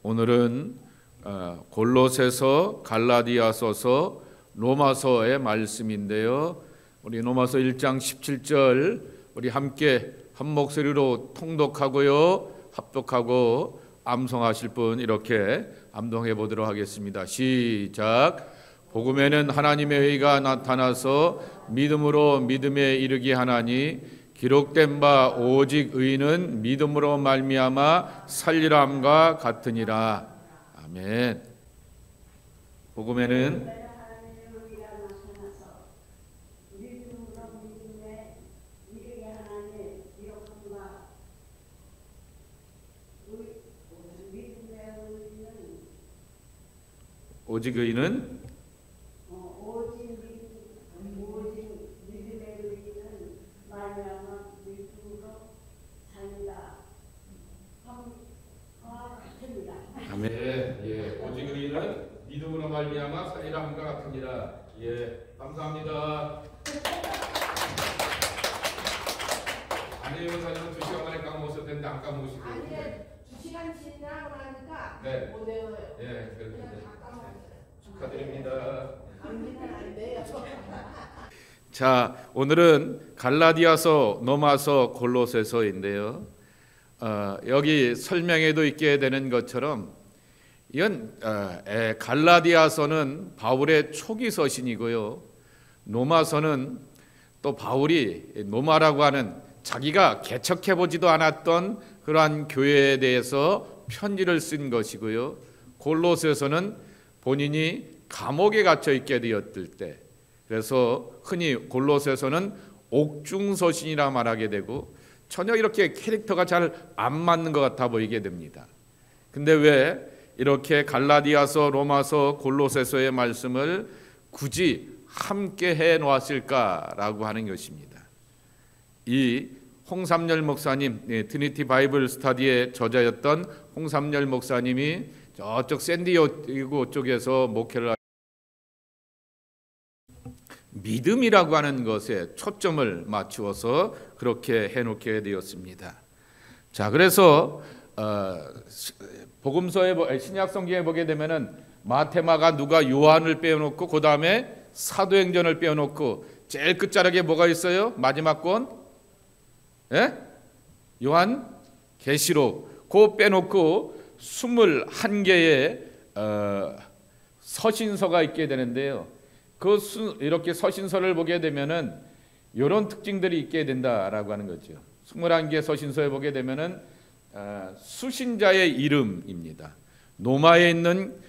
오늘은 골로새서, 갈라디아서서, 로마서의 말씀인데요. 우리 로마서 1장 17절 우리 함께 한 목소리로 통독하고요, 합독하고 암송하실 분 이렇게 암송해 보도록 하겠습니다. 시작. 복음에는 하나님의 의가 나타나서 믿음으로 믿음에 이르게 하나니 기록된 바 오직 의는 믿음으로 말미암아 살리람과 같으니라. 아멘. 복음에는 오직 의는 아멘. 예, 오직 의는 믿음으로 말미암아 살리라 함과 같으니라. 예, 감사합니다. 안혜영 사님은 2시간 만에 까먹었을 텐데 안 까먹으시고. 아니, 2시간 지나고 나니까 네. 못 외워요. 예, 그렇게 다 까먹었어요. 축하드립니다. 감기는 안 돼요. 자, 오늘은 갈라디아서, 로마서, 골로새서인데요. 여기 설명에도 있게 되는 것처럼 이건 갈라디아서는 바울의 초기 서신이고요. 로마서는 또 바울이 로마라고 하는 자기가 개척해보지도 않았던 그러한 교회에 대해서 편지를 쓴 것이고요. 골로새서는 본인이 감옥에 갇혀 있게 되었을 때, 그래서 흔히 골로새서는 옥중서신이라 말하게 되고 전혀 이렇게 캐릭터가 잘 안 맞는 것 같아 보이게 됩니다. 근데 왜 이렇게 갈라디아서, 로마서, 골로새서의 말씀을 굳이 함께 해 놓았을까라고 하는 것입니다. 이 홍삼열 목사님, 트리니티 바이블 스터디의 저자였던 홍삼열 목사님이 저쪽 샌디에고 쪽에서 목회를 믿음이라고 하는 것에 초점을 맞추어서 그렇게 해놓게 되었습니다. 자, 그래서 복음서에, 신약성경에 보게 되면은 마태마가 누가 요한을 빼놓고 그 다음에 사도행전을 빼놓고 제일 끝자락에 뭐가 있어요? 마지막 권? 예? 요한 계시록. 그거 빼놓고 21개의 서신서가 있게 되는데요. 이렇게 서신서를 보게 되면은 이런 특징들이 있게 된다라고 하는 거죠. 21개 서신서에 보게 되면은 수신자의 이름입니다. 로마에 있는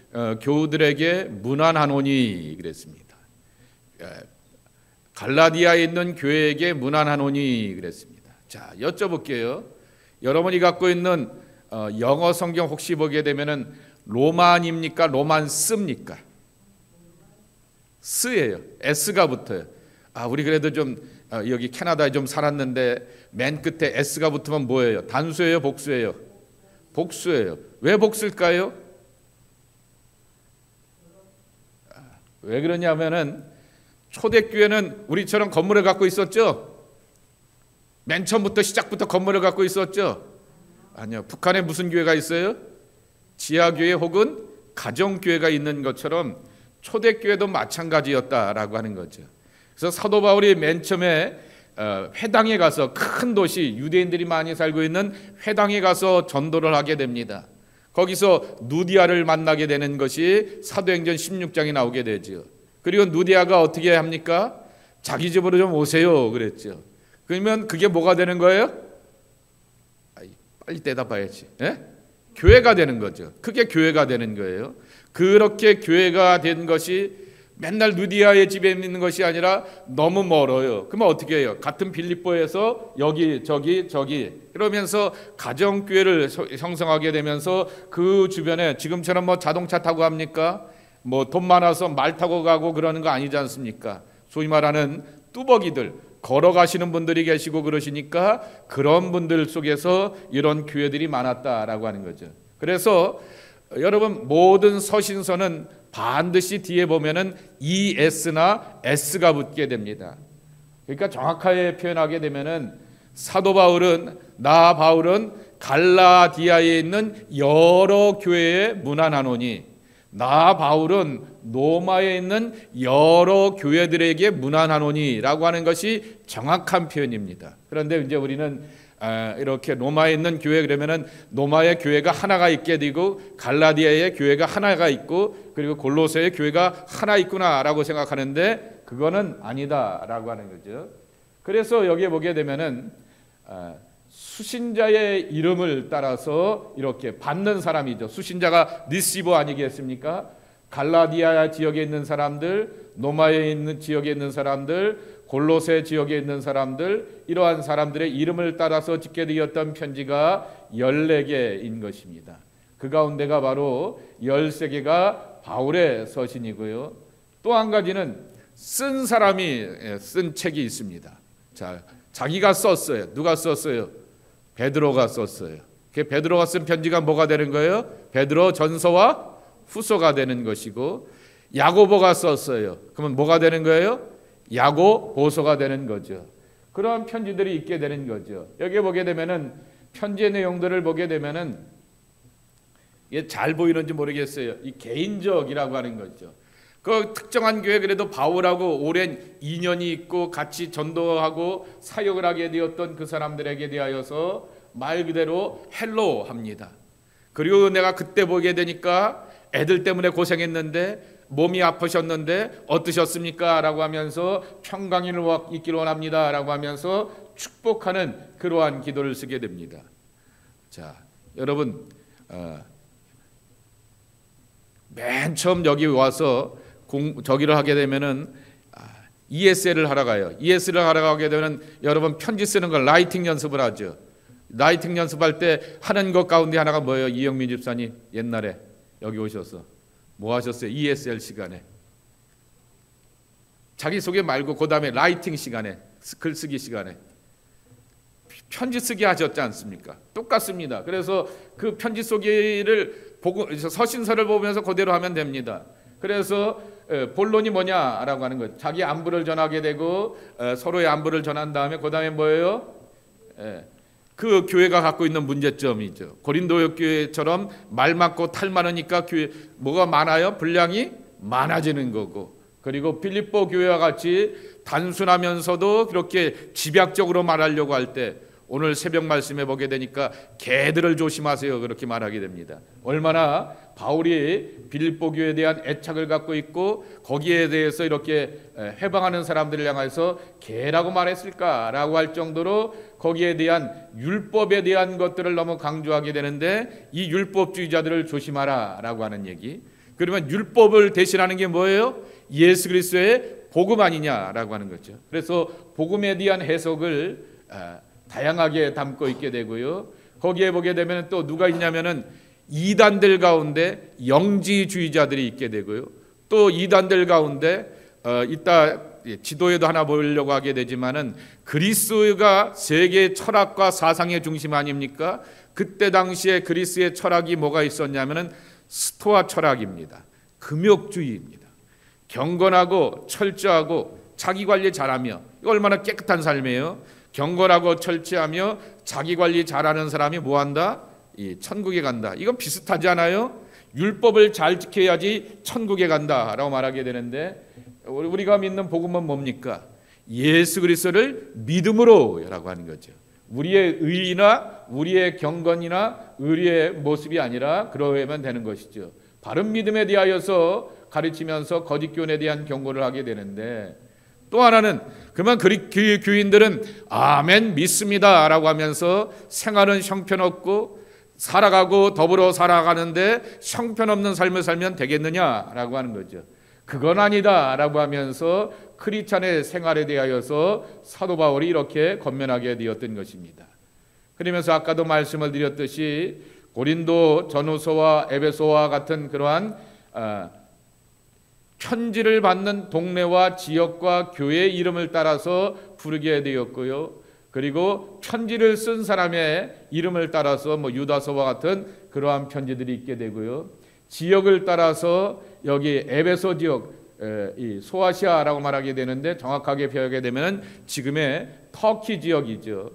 교우들에게 문안하노니 그랬습니다. 갈라디아에 있는 교회에게 문안하노니 그랬습니다. 자, 여쭤볼게요. 여러분이 갖고 있는 영어 성경 혹시 보게 되면은 로만입니까? 로만스입니까? 스예요. S가 붙어요. 우리 그래도 좀 여기 캐나다에 좀 살았는데 맨 끝에 S가 붙으면 뭐예요? 단수예요? 복수예요? 복수예요. 왜 복수일까요? 왜 그러냐면은 초대교회는 우리처럼 건물을 갖고 있었죠? 맨 처음부터 시작부터 건물을 갖고 있었죠? 아니요. 북한에 무슨 교회가 있어요? 지하교회 혹은 가정교회가 있는 것처럼 초대교회도 마찬가지였다라고 하는 거죠. 그래서 사도 바울이 맨 처음에 회당에 가서, 큰 도시, 유대인들이 많이 살고 있는 회당에 가서 전도를 하게 됩니다. 거기서 누디아를 만나게 되는 것이 사도행전 16장에 나오게 되죠. 그리고 누디아가 어떻게 합니까? 자기 집으로 좀 오세요 그랬죠. 그러면 그게 뭐가 되는 거예요? 빨리 대답해야지. 예? 교회가 되는 거죠. 그게 교회가 되는 거예요. 그렇게 교회가 된 것이 맨날 누디아의 집에 있는 것이 아니라 너무 멀어요. 그러면 어떻게 해요? 같은 빌립보에서 여기 저기 그러면서 가정교회를 형성하게 되면서 그 주변에 지금처럼 뭐 자동차 타고 합니까? 뭐 돈 많아서 말 타고 가고 그러는 거 아니지 않습니까? 소위 말하는 뚜벅이들, 걸어가시는 분들이 계시고 그러시니까 그런 분들 속에서 이런 교회들이 많았다라고 하는 거죠. 그래서 여러분 모든 서신서는 반드시 뒤에 보면은 ES나 S가 붙게 됩니다. 그러니까 정확하게 표현하게 되면은 사도 바울은, 나 바울은 갈라디아에 있는 여러 교회에 문안하노니 나 바울은 로마에 있는 여러 교회들에게 문안하노니라고 하는 것이 정확한 표현입니다. 그런데 이제 우리는 이렇게 로마에 있는 교회 그러면은 로마의 교회가 하나가 있게 되고 갈라디아의 교회가 하나가 있고 그리고 골로새의 교회가 하나 있구나라고 생각하는데 그거는 아니다라고 하는 거죠. 그래서 여기에 보게 되면은 수신자의 이름을 따라서 이렇게 받는 사람이죠. 수신자가 리시버 아니겠습니까? 갈라디아 지역에 있는 사람들, 로마에 있는 지역에 있는 사람들, 골로새 지역에 있는 사람들, 이러한 사람들의 이름을 따라서 짓게 되었던 편지가 14개인 것입니다. 그 가운데가 바로 13개가 바울의 서신이고요. 또 한 가지는 쓴 사람이 쓴 책이 있습니다. 자, 자기가 썼어요. 누가 썼어요? 베드로가 썼어요. 그 베드로가 쓴 편지가 뭐가 되는 거예요? 베드로 전서와 후서가 되는 것이고, 야고보가 썼어요. 그러면 뭐가 되는 거예요? 야고보서가 되는 거죠. 그러한 편지들이 있게 되는 거죠. 여기 보게 되면은 편지의 내용들을 보게 되면은 이게 잘 보이는지 모르겠어요. 이 개인적이라고 하는 거죠. 그 특정한 교회 그래도 바울하고 오랜 인연이 있고 같이 전도하고 사역을 하게 되었던 그 사람들에게 대하여서 말 그대로 헬로 합니다. 그리고 내가 그때 보게 되니까 애들 때문에 고생했는데 몸이 아프셨는데 어떠셨습니까? 라고 하면서 평강을 있기를 원합니다. 라고 하면서 축복하는 그러한 기도를 쓰게 됩니다. 자, 여러분 맨 처음 여기 와서 저기를 하게 되면은 ESL을 하러 가요. ESL을 하러 가게 되면 여러분 편지 쓰는 걸 라이팅 연습을 하죠. 라이팅 연습할 때 하는 것 가운데 하나가 뭐예요? 이영민 집사님 옛날에 여기 오셔서 뭐 하셨어요? ESL 시간에 자기소개 말고 그 다음에 라이팅 시간에 글쓰기 시간에 편지 쓰기 하셨지 않습니까? 똑같습니다. 그래서 그 편지 쓰기를 보고 서신서를 보면서 그대로 하면 됩니다. 그래서 본론이 뭐냐라고 하는 거예요. 자기 안부를 전하게 되고 서로의 안부를 전한 다음에 그 다음에 뭐예요? 그 교회가 갖고 있는 문제점이죠. 고린도 교회처럼 말 많고 탈 많으니까 교회 뭐가 많아요? 분량이 많아지는 거고, 그리고 빌립보 교회와 같이 단순하면서도 그렇게 집약적으로 말하려고 할 때 오늘 새벽 말씀에 보게 되니까 개들을 조심하세요 그렇게 말하게 됩니다. 얼마나 바울이 빌립보 교회에 대한 애착을 갖고 있고 거기에 대해서 이렇게 해방하는 사람들을 향해서 개라고 말했을까라고 할 정도로 거기에 대한 율법에 대한 것들을 너무 강조하게 되는데 이 율법주의자들을 조심하라라고 하는 얘기. 그러면 율법을 대신하는 게 뭐예요? 예수 그리스도의 복음 아니냐라고 하는 거죠. 그래서 복음에 대한 해석을 다양하게 담고 있게 되고요. 거기에 보게 되면 또 누가 있냐면은 이단들 가운데 영지주의자들이 있게 되고요. 또 이단들 가운데 이따 지도에도 하나 보려고 하게 되지만은 그리스가 세계 철학과 사상의 중심 아닙니까? 그때 당시에 그리스의 철학이 뭐가 있었냐면은 스토아 철학입니다. 금욕주의입니다. 경건하고 철저하고 자기 관리 잘하며, 이거 얼마나 깨끗한 삶이에요. 경건하고 철저하며 자기 관리 잘하는 사람이 뭐한다? 천국에 간다. 이건 비슷하지 않아요? 율법을 잘 지켜야지 천국에 간다라고 말하게 되는데 우리가 믿는 복음은 뭡니까? 예수 그리스도를 믿음으로라고 하는 거죠. 우리의 의나 우리의 경건이나 의리의 모습이 아니라 그러면 되는 것이죠. 바른 믿음에 대하여서 가르치면서 거짓 교훈에 대한 경고를 하게 되는데, 또 하나는 그러면 교인들은 아멘 믿습니다 라고 하면서 생활은 형편없고 살아가고 더불어 살아가는데 형편없는 삶을 살면 되겠느냐라고 하는 거죠. 그건 아니다 라고 하면서 크리스찬의 생활에 대하여서 사도 바울이 이렇게 권면하게 되었던 것입니다. 그러면서 아까도 말씀을 드렸듯이 고린도 전후서와 에베소와 같은 그러한 편지를 받는 동네와 지역과 교회의 이름을 따라서 부르게 되었고요. 그리고 편지를 쓴 사람의 이름을 따라서 유다서와 같은 그러한 편지들이 있게 되고요. 지역을 따라서 여기 에베소 지역, 이 소아시아라고 말하게 되는데 정확하게 표현하게 되면 지금의 터키 지역이죠.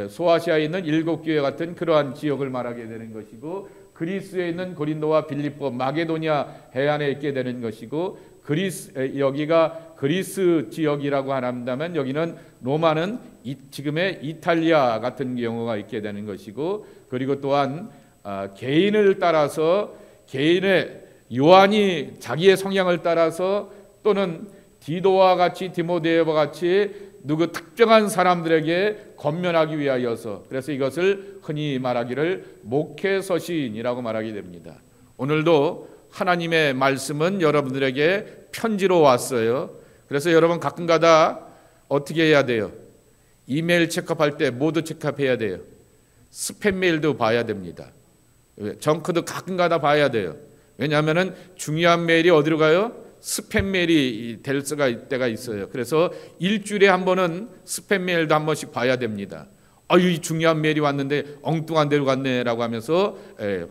소아시아에 있는 7교회 같은 그러한 지역을 말하게 되는 것이고, 그리스에 있는 고린도와 빌립보, 마게도니아 해안에 있게 되는 것이고, 여기가 그리스 지역이라고 한다면 여기는 로마는 지금의 이탈리아 같은 경우가 있게 되는 것이고, 그리고 또한 개인을 따라서 개인의 요한이 자기의 성향을 따라서 또는 디도와 같이 디모데와 같이 누구 특정한 사람들에게 권면하기 위하여서, 그래서 이것을 흔히 말하기를 목회서신이라고 말하게 됩니다. 오늘도 하나님의 말씀은 여러분들에게 편지로 왔어요. 그래서 여러분 가끔가다 어떻게 해야 돼요? 이메일 체크할 때 모두 체크해야 돼요. 스팸 메일도 봐야 됩니다. 정크도 가끔가다 봐야 돼요. 왜냐하면 중요한 메일이 어디로 가요? 스팸 메일이 될 때가 있어요. 그래서 일주일에 한 번은 스팸 메일도 한 번씩 봐야 됩니다. 이 중요한 메일이 왔는데 엉뚱한 데로 갔네라고 하면서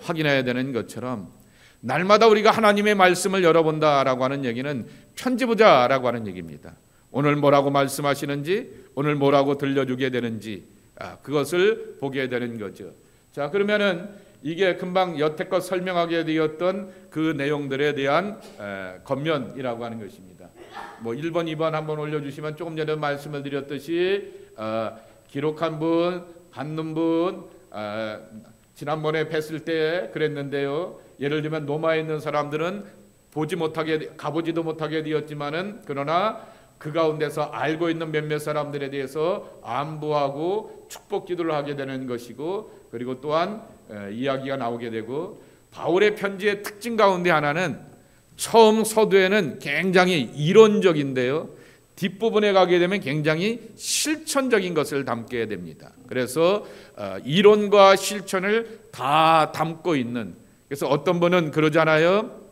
확인해야 되는 것처럼, 날마다 우리가 하나님의 말씀을 열어본다라고 하는 얘기는 편지 보자라고 하는 얘기입니다. 오늘 뭐라고 말씀하시는지, 오늘 뭐라고 들려주게 되는지, 그것을 보게 되는 거죠. 자, 그러면은 이게 금방 여태껏 설명하게 되었던 그 내용들에 대한 겉면이라고 하는 것입니다. 뭐 1번, 2번 한번 올려주시면, 조금 전에 말씀을 드렸듯이 기록한 분, 받는 분, 지난번에 뵀을 때 그랬는데요. 예를 들면 로마에 있는 사람들은 가보지도 못하게 되었지만은, 그러나 그 가운데서 알고 있는 몇몇 사람들에 대해서 안부하고 축복 기도를 하게 되는 것이고, 그리고 또한 이야기가 나오게 되고, 바울의 편지의 특징 가운데 하나는 처음 서두에는 굉장히 이론적인데요, 뒷부분에 가게 되면 굉장히 실천적인 것을 담게 됩니다. 그래서 이론과 실천을 다 담고 있는, 그래서 어떤 분은 그러잖아요.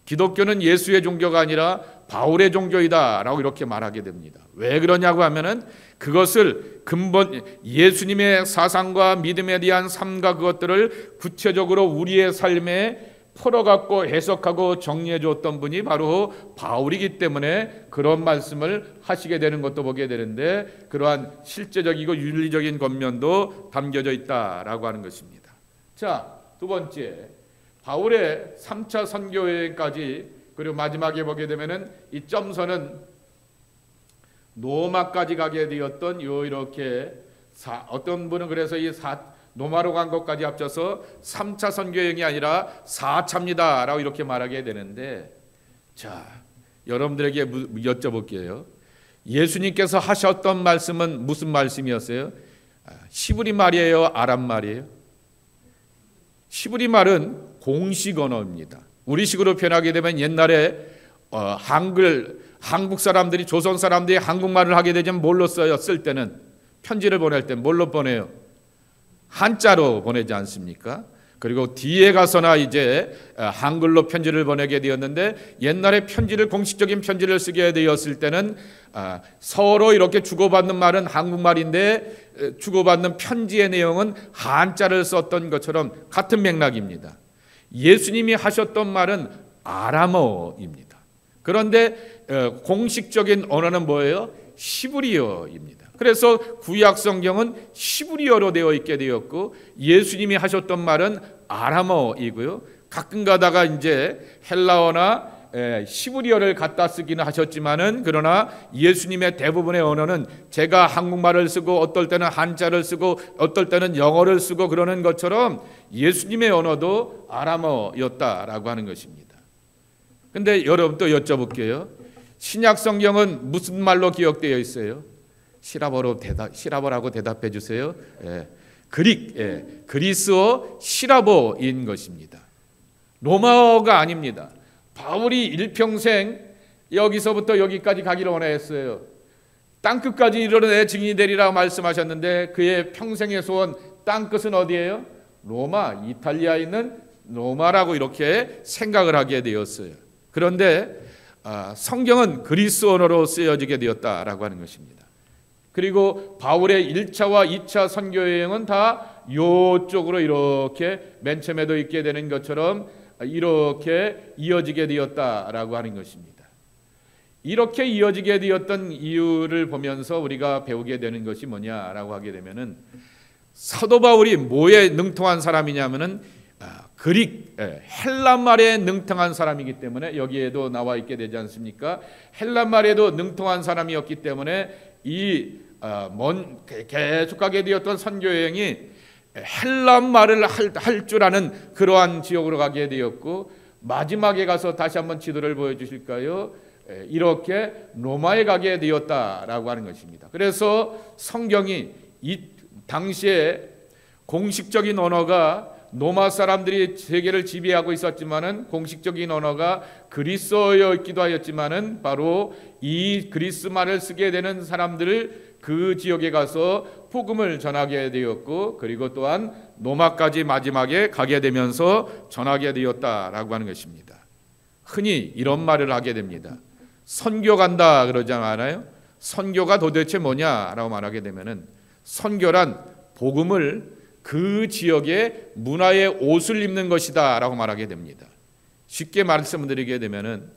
기독교는 예수의 종교가 아니라 바울의 종교이다 라고 이렇게 말하게 됩니다. 왜 그러냐고 하면은 그것을 근본 예수님의 사상과 믿음에 대한 삶과 그것들을 구체적으로 우리의 삶에 풀어갖고 해석하고 정리해 줬던 분이 바로 바울이기 때문에 그런 말씀을 하시게 되는 것도 보게 되는데, 그러한 실제적이고 윤리적인 겉면도 담겨져 있다라고 하는 것입니다. 자, 두 번째, 바울의 3차 선교 여행까지, 그리고 마지막에 보게 되면은 이 점선은 로마까지 가게 되었던 이렇게 어떤 분은 그래서 로마로 간 것까지 합쳐서 3차 선교 여행이 아니라 4차입니다라고 이렇게 말하게 되는데, 자, 여러분들에게 여쭤볼게요. 예수님께서 하셨던 말씀은 무슨 말씀이었어요? 시브리 말이에요? 아람 말이에요? 시브리 말은 공식 언어입니다. 우리식으로 표현하게 되면 옛날에 한국 사람들이, 조선 사람들이 한국말을 하게 되면 뭘로 써요? 쓸 때는 편지를 보낼 때 뭘로 보내요? 한자로 보내지 않습니까? 그리고 뒤에 가서나 이제 한글로 편지를 보내게 되었는데, 옛날에 공식적인 편지를 쓰게 되었을 때는 서로 이렇게 주고받는 말은 한국말인데 주고받는 편지의 내용은 한자를 썼던 것처럼 같은 맥락입니다. 예수님이 하셨던 말은 아람어입니다. 그런데 공식적인 언어는 뭐예요? 시브리어입니다. 그래서 구약 성경은 시브리어로 되어 있게 되었고, 예수님이 하셨던 말은 아람어이고요. 가끔 가다가 이제 헬라어나 시브리어를 갖다 쓰기는 하셨지만은, 그러나 예수님의 대부분의 언어는 제가 한국말을 쓰고 어떨 때는 한자를 쓰고 어떨 때는 영어를 쓰고 그러는 것처럼 예수님의 언어도 아람어였다라고 하는 것입니다. 근데 여러분 또 여쭤볼게요. 신약 성경은 무슨 말로 기억되어 있어요? 시라버라고 대답해 주세요. 그리스어 시라버인 것입니다. 로마어가 아닙니다. 바울이 일평생 여기서부터 여기까지 가기를 원했어요. 땅끝까지 이르러 증인이 되리라 말씀하셨는데, 그의 평생의 소원, 땅끝은 어디예요? 로마, 이탈리아에 있는 로마라고 이렇게 생각을 하게 되었어요. 그런데 성경은 그리스 언어로 쓰여지게 되었다라고 하는 것입니다. 그리고 바울의 1차와 2차 선교 여행은 다 이쪽으로 이렇게 맨 처음에도 있게 되는 것처럼 이렇게 이어지게 되었다라고 하는 것입니다. 이렇게 이어지게 되었던 이유를 보면서 우리가 배우게 되는 것이 뭐냐라고 하게 되면은 사도 바울이 뭐에 능통한 사람이냐면은 그릭 헬라 말에 능통한 사람이기 때문에 여기에도 나와 있게 되지 않습니까? 헬라 말에도 능통한 사람이었기 때문에 계속하게 되었던 선교 여행이 헬라 말을 할 줄 아는 그러한 지역으로 가게 되었고, 마지막에 가서 다시 한번 지도를 보여주실까요? 이렇게 로마에 가게 되었다라고 하는 것입니다. 그래서 성경이 이 당시에 공식적인 언어가 로마 사람들이 세계를 지배하고 있었지만은 공식적인 언어가 그리스어였기도 하였지만은 바로 이 그리스 말을 쓰게 되는 사람들을 그 지역에 가서 복음을 전하게 되었고, 그리고 또한 로마까지 마지막에 가게 되면서 전하게 되었다라고 하는 것입니다. 흔히 이런 말을 하게 됩니다. 선교 간다 그러지 않아요? 선교가 도대체 뭐냐라고 말하게 되면은 선교란 복음을 그 지역의 문화의 옷을 입는 것이다 라고 말하게 됩니다. 쉽게 말씀드리게 되면은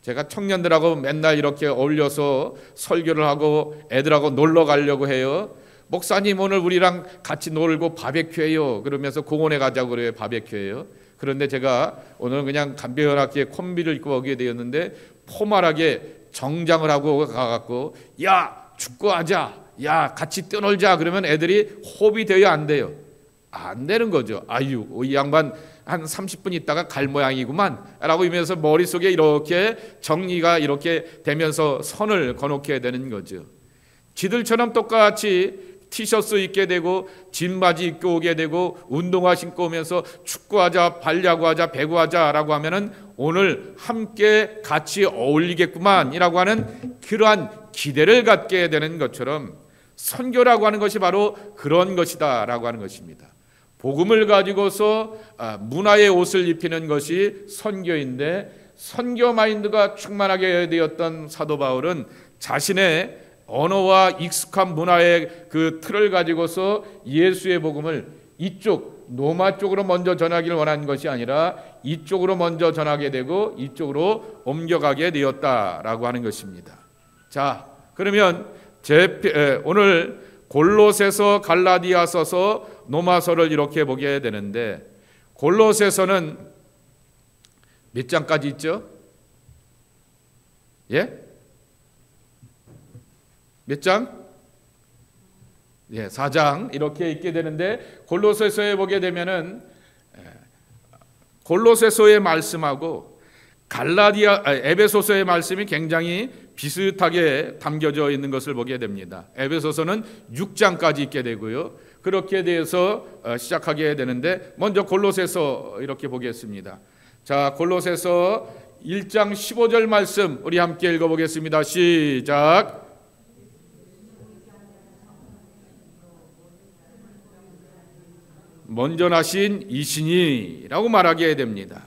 제가 청년들하고 맨날 이렇게 어울려서 설교를 하고 애들하고 놀러 가려고 해요. 목사님 오늘 우리랑 같이 놀고 바베큐해요. 그러면서 공원에 가자고 그래요. 바베큐해요. 그런데 제가 오늘 그냥 간편하게 콤비를 입고 오게 되었는데 포멀하게 정장을 하고 가갖고 야 축구하자, 야 같이 뛰놀자 그러면 애들이 호흡이 돼요 안 돼요? 안 되는 거죠. 아유 이 양반 한 30분 있다가 갈 모양이구만 라고 하면서 머릿속에 이렇게 정리가 이렇게 되면서 선을 거놓게 되는 거죠. 지들처럼 똑같이 티셔츠 입게 되고 진바지 입고 오게 되고 운동화 신고 오면서 축구하자, 발야구하자, 배구하자라고 하면은 오늘 함께 같이 어울리겠구만 이라고 하는 그러한 기대를 갖게 되는 것처럼 선교라고 하는 것이 바로 그런 것이다 라고 하는 것입니다. 복음을 가지고서 문화의 옷을 입히는 것이 선교인데, 선교 마인드가 충만하게 되었던 사도 바울은 자신의 언어와 익숙한 문화의 그 틀을 가지고서 예수의 복음을 이쪽 로마 쪽으로 먼저 전하기를 원한 것이 아니라 이쪽으로 먼저 전하게 되고 이쪽으로 옮겨가게 되었다라고 하는 것입니다. 자, 그러면 오늘 골로새서, 갈라디아서서, 로마서를 이렇게 보게 되는데, 골로새서는 몇 장까지 있죠? 예? 몇 장? 예, 4장 이렇게 있게 되는데, 골로새서에 보게 되면은 골로새서의 말씀하고 에베소서의 말씀이 굉장히 비슷하게 담겨져 있는 것을 보게 됩니다. 에베소서는 6장까지 있게 되고요. 그렇게 돼서 시작하게 되는데, 먼저 골로새서 이렇게 보겠습니다. 자, 골로새서 1장 15절 말씀 우리 함께 읽어보겠습니다. 시작. 먼저 나신 이신이 라고 말하게 됩니다.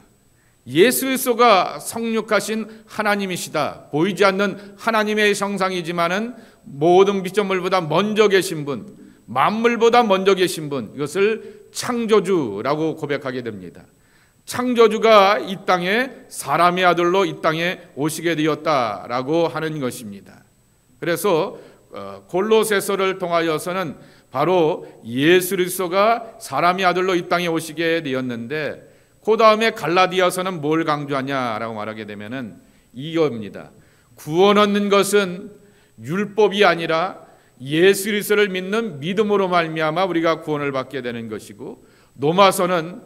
예수 그리스도가 성육하신 하나님이시다. 보이지 않는 하나님의 형상이지만은 모든 피조물보다 먼저 계신 분, 만물보다 먼저 계신 분, 이것을 창조주라고 고백하게 됩니다. 창조주가 이 땅에 사람의 아들로 이 땅에 오시게 되었다라고 하는 것입니다. 그래서 골로새서를 통하여서는 바로 예수 그리스도가 사람의 아들로 이 땅에 오시게 되었는데, 그 다음에 갈라디아서는 뭘 강조하냐라고 말하게 되면은 이겁니다. 구원 얻는 것은 율법이 아니라 예수 그리스도를 믿는 믿음으로 말미암아 우리가 구원을 받게 되는 것이고, 로마서는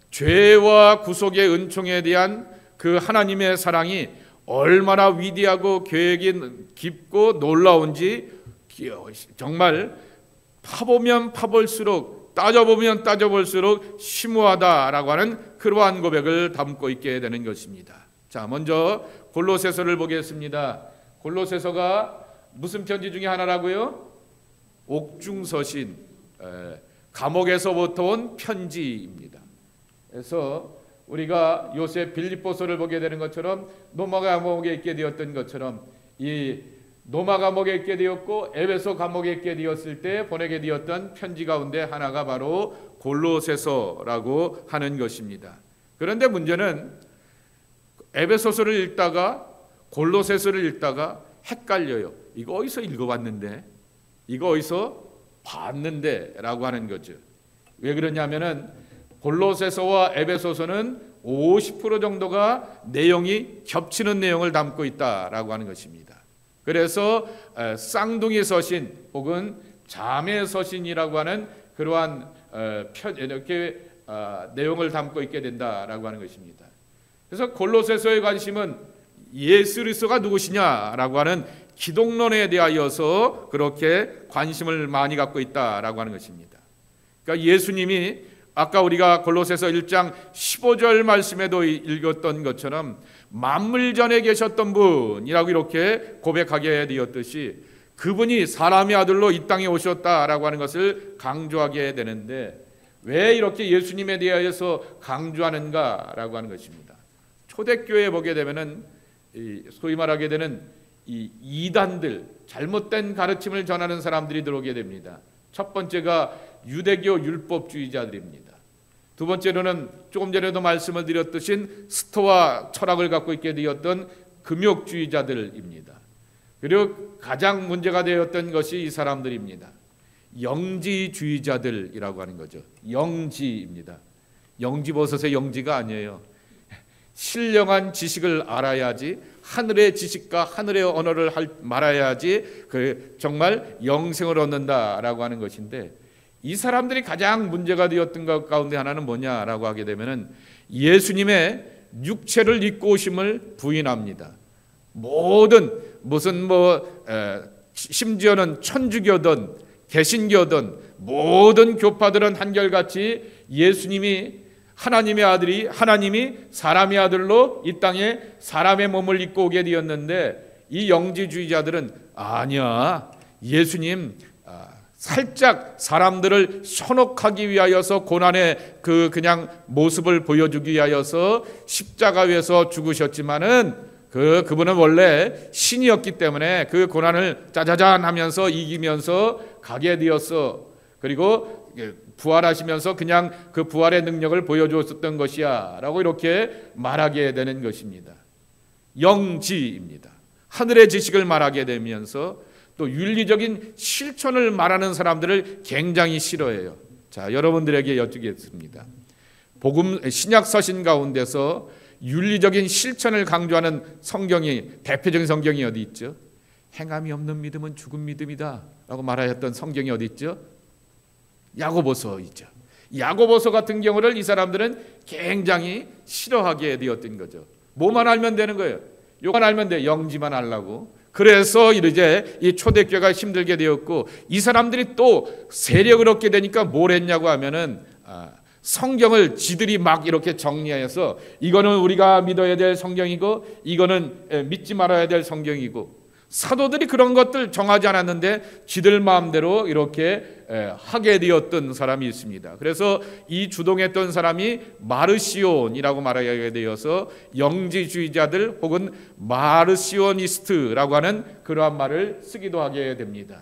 죄와 구속의 은총에 대한 그 하나님의 사랑이 얼마나 위대하고 계획이 깊고 놀라운지 정말 파보면 파볼수록, 따져보면 따져볼수록 심오하다라고 하는 그러한 고백을 담고 있게 되는 것입니다. 자, 먼저 골로새서를 보겠습니다. 골로새서가 무슨 편지 중에 하나라고요? 옥중서신, 감옥에서부터 온 편지입니다. 그래서 우리가 요새 빌립보서를 보게 되는 것처럼 로마 감옥에 있게 되었던 것처럼 이 로마 감옥에 있게 되었고 에베소 감옥에 있게 되었을 때 보내게 되었던 편지 가운데 하나가 바로 골로새서라고 하는 것입니다. 그런데 문제는 에베소서를 읽다가 골로새서를 읽다가 헷갈려요. 이거 어디서 읽어봤는데? 이거 어디서 봤는데? 라고 하는 거죠. 왜 그러냐면은 골로새서와 에베소서는 50% 정도가 내용이 겹치는 내용을 담고 있다라고 하는 것입니다. 그래서 쌍둥이 서신 혹은 자매 서신이라고 하는 그러한 이렇게 내용을 담고 있게 된다라고 하는 것입니다. 그래서 골로새서의 관심은 예수 그리스도가 누구시냐라고 하는 기독론에 대하여서 그렇게 관심을 많이 갖고 있다라고 하는 것입니다. 그러니까 예수님이 아까 우리가 골로새서 1장 15절 말씀에도 읽었던 것처럼 만물 전에 계셨던 분이라고 이렇게 고백하게 되었듯이 그분이 사람의 아들로 이 땅에 오셨다라고 하는 것을 강조하게 되는데 왜 이렇게 예수님에 대하여서 강조하는가라고 하는 것입니다. 초대교회에 보게 되면은 소위 말하게 되는 이 이단들, 잘못된 가르침을 전하는 사람들이 들어오게 됩니다. 첫 번째가 유대교 율법주의자들입니다. 두 번째로는 조금 전에도 말씀을 드렸듯이 스토아 철학을 갖고 있게 되었던 금욕주의자들입니다. 그리고 가장 문제가 되었던 것이 이 사람들입니다. 영지주의자들이라고 하는 거죠. 영지입니다. 영지버섯의 영지가 아니에요. 신령한 지식을 알아야지, 하늘의 지식과 하늘의 언어를 말해야지 정말 영생을 얻는다라고 하는 것인데, 이 사람들이 가장 문제가 되었던 것 가운데 하나는 뭐냐라고 하게 되면은 예수님의 육체를 입고 오심을 부인합니다. 모든 무슨 심지어는 천주교든 개신교든 모든 교파들은 한결같이 예수님이 하나님의 아들이, 하나님이 사람의 아들로 이 땅에 사람의 몸을 입고 오게 되었는데, 이 영지주의자들은 아니야, 예수님 살짝 사람들을 현혹하기 위하여서 고난의 그냥 모습을 보여주기 위하여서 십자가 위에서 죽으셨지만은 그분은 원래 신이었기 때문에 그 고난을 짜자잔 하면서 이기면서 가게 되었어. 그리고 부활하시면서 그냥 그 부활의 능력을 보여주었던 것이야 라고 이렇게 말하게 되는 것입니다. 영지입니다. 하늘의 지식을 말하게 되면서 또 윤리적인 실천을 말하는 사람들을 굉장히 싫어해요. 자, 여러분들에게 여쭙겠습니다. 복음 신약 서신 가운데서 윤리적인 실천을 강조하는 성경이, 대표적인 성경이 어디 있죠? 행함이 없는 믿음은 죽은 믿음이다 라고 말하였던 성경이 어디 있죠? 야고보서 있죠. 야고보서 같은 경우를 이 사람들은 굉장히 싫어하게 되었던 거죠. 뭐만 알면 되는 거예요. 요만 알면 돼. 영지만 알라고. 그래서 이제 이 초대교회가 힘들게 되었고, 이 사람들이 또 세력을 얻게 되니까 뭘 했냐고 하면은 성경을 지들이 막 이렇게 정리해서 이거는 우리가 믿어야 될 성경이고 이거는 믿지 말아야 될 성경이고, 사도들이 그런 것들 정하지 않았는데 지들 마음대로 이렇게 하게 되었던 사람이 있습니다. 그래서 이 주동했던 사람이 마르시온이라고 말하게 되어서 영지주의자들 혹은 마르시오니스트라고 하는 그러한 말을 쓰기도 하게 됩니다.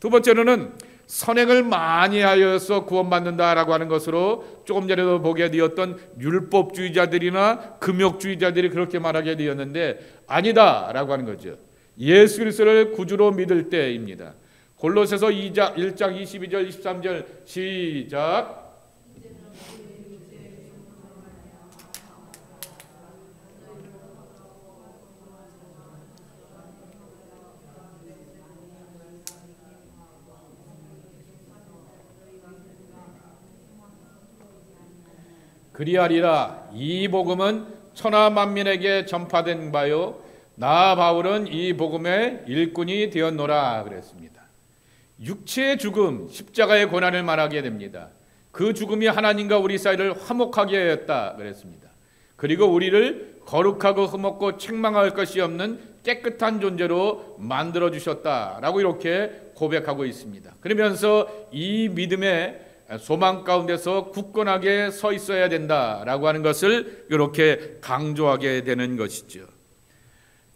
두 번째로는 선행을 많이 하여서 구원받는다라고 하는 것으로 조금 전에도 보게 되었던 율법주의자들이나 금욕주의자들이 그렇게 말하게 되었는데, 아니다라고 하는 거죠. 예수 그리스도를 구주로 믿을 때입니다. 골로새서 1장 22절 23절 시작. 그리하리라. 이 복음은 천하 만민에게 전파된 바요, 나 바울은 이 복음의 일꾼이 되었노라 그랬습니다. 육체의 죽음, 십자가의 고난을 말하게 됩니다. 그 죽음이 하나님과 우리 사이를 화목하게 하였다 그랬습니다. 그리고 우리를 거룩하고 흠없고 책망할 것이 없는 깨끗한 존재로 만들어 주셨다라고 이렇게 고백하고 있습니다. 그러면서 이 믿음의 소망 가운데서 굳건하게 서 있어야 된다라고 하는 것을 이렇게 강조하게 되는 것이죠.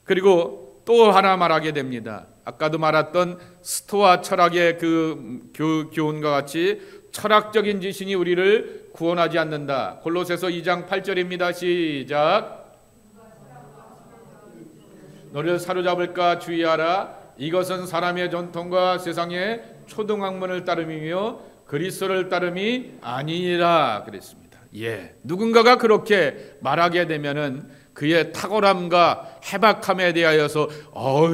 그리고 또 하나 말하게 됩니다. 아까도 말했던 스토아 철학의 그 교훈과 같이 철학적인 지식이 우리를 구원하지 않는다. 골로새서 2장 8절입니다. 시작. 너를 사로잡을까 주의하라. 이것은 사람의 전통과 세상의 초등학문을 따름이며 그리스도를 따름이 아니니라 그랬습니다. 누군가가 그렇게 말하게 되면은 그의 탁월함과 해박함에 대하여서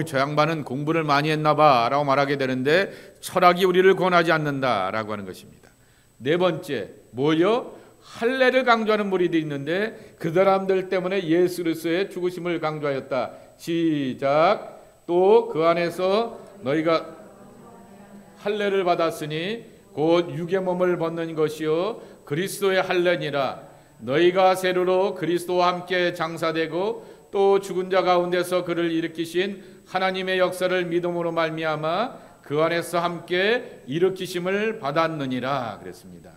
저 양반은 공부를 많이 했나봐 라고 말하게 되는데, 철학이 우리를 권하지 않는다라고 하는 것입니다. 네 번째, 뭐요? 할례를 강조하는 무리들이 있는데 그 사람들 때문에 예수 그리스도의 죽으심을 강조하였다. 시작. 또 그 안에서 너희가 할례를 받았으니 곧 육의 몸을 벗는 것이요 그리스도의 할례니라. 너희가 세로로 그리스도와 함께 장사되고 또 죽은 자 가운데서 그를 일으키신 하나님의 역사를 믿음으로 말미암아 그 안에서 함께 일으키심을 받았느니라 그랬습니다.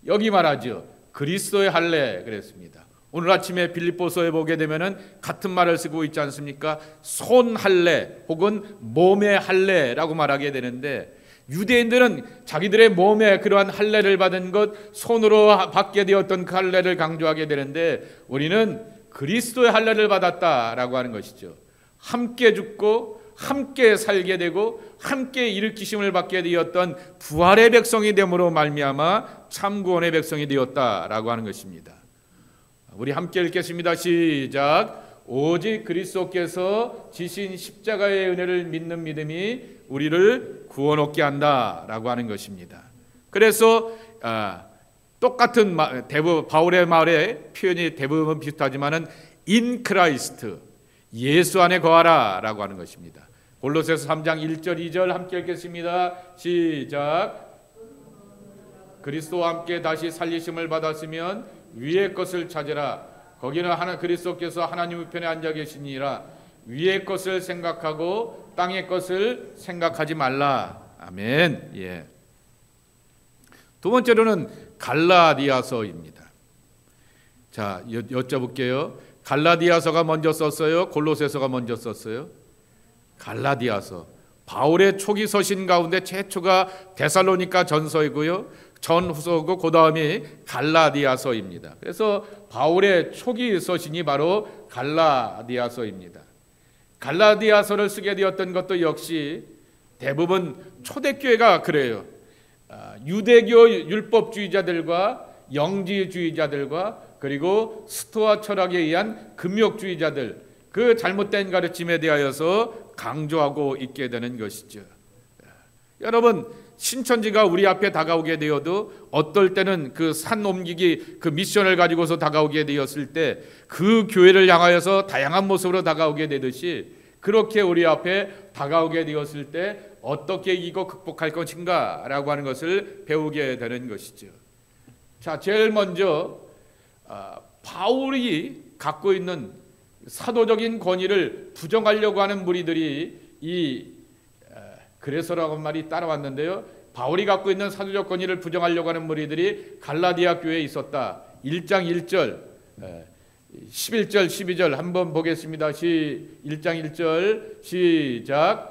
여기 말하죠. 그리스도의 할례 그랬습니다. 오늘 아침에 빌립보서에 보게 되면은 같은 말을 쓰고 있지 않습니까? 손 할례 혹은 몸의 할례라고 말하게 되는데, 유대인들은 자기들의 몸에 그러한 할례를 받은 것, 손으로 받게 되었던 그 할례를 강조하게 되는데, 우리는 그리스도의 할례를 받았다라고 하는 것이죠. 함께 죽고 함께 살게 되고 함께 일으키심을 받게 되었던 부활의 백성이 됨으로 말미암아 참구원의 백성이 되었다라고 하는 것입니다. 우리 함께 읽겠습니다. 시작. 오직 그리스도께서 지신 십자가의 은혜를 믿는 믿음이 우리를 구원 얻게 한다라고 하는 것입니다. 그래서 똑같은 바울의 말의 표현이 대부분 비슷하지만은 in Christ, 예수 안에 거하라라고 하는 것입니다. 골로새서 3장 1절 2절 함께 읽겠습니다. 시작. 그리스도와 함께 다시 살리심을 받았으면 위의 것을 찾으라. 거기는 그리스도께서 하나님 우편에 앉아 계시니라. 위의 것을 생각하고 땅의 것을 생각하지 말라. 아멘. 두 번째로는 갈라디아서입니다. 자, 여쭤볼게요. 갈라디아서가 먼저 썼어요? 골로새서가 먼저 썼어요? 갈라디아서. 바울의 초기 서신 가운데 최초가 데살로니가 전서이고요. 전후서고 그 다음이 갈라디아서입니다. 그래서 바울의 초기 서신이 바로 갈라디아서입니다. 갈라디아서를 쓰게 되었던 것도 역시 대부분 초대교회가 그래요. 유대교 율법주의자들과 영지주의자들과 그리고 스토아 철학에 의한 금욕주의자들, 그 잘못된 가르침에 대하여서 강조하고 있게 되는 것이죠. 여러분, 신천지가 우리 앞에 다가오게 되어도 어떨 때는 그 산 옮기기 그 미션을 가지고서 다가오게 되었을 때 그 교회를 향하여서 다양한 모습으로 다가오게 되듯이, 그렇게 우리 앞에 다가오게 되었을 때 어떻게 이거 극복할 것인가 라고 하는 것을 배우게 되는 것이죠. 자, 제일 먼저 바울이 갖고 있는 사도적인 권위를 부정하려고 하는 무리들이 그래서라고 말이 따라왔는데요. 바울이 갖고 있는 사도적 권위를 부정하려고 하는 무리들이 갈라디아 교회에 있었다. 1장 1절 11절 12절 한번 보겠습니다. 1장 1절 시작.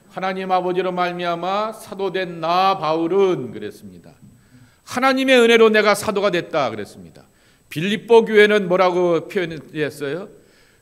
하나님 아버지로 말미암아 사도된 나 바울은 그랬습니다. 하나님의 은혜로 내가 사도가 됐다 그랬습니다. 빌립보 교회는 뭐라고 표현했어요?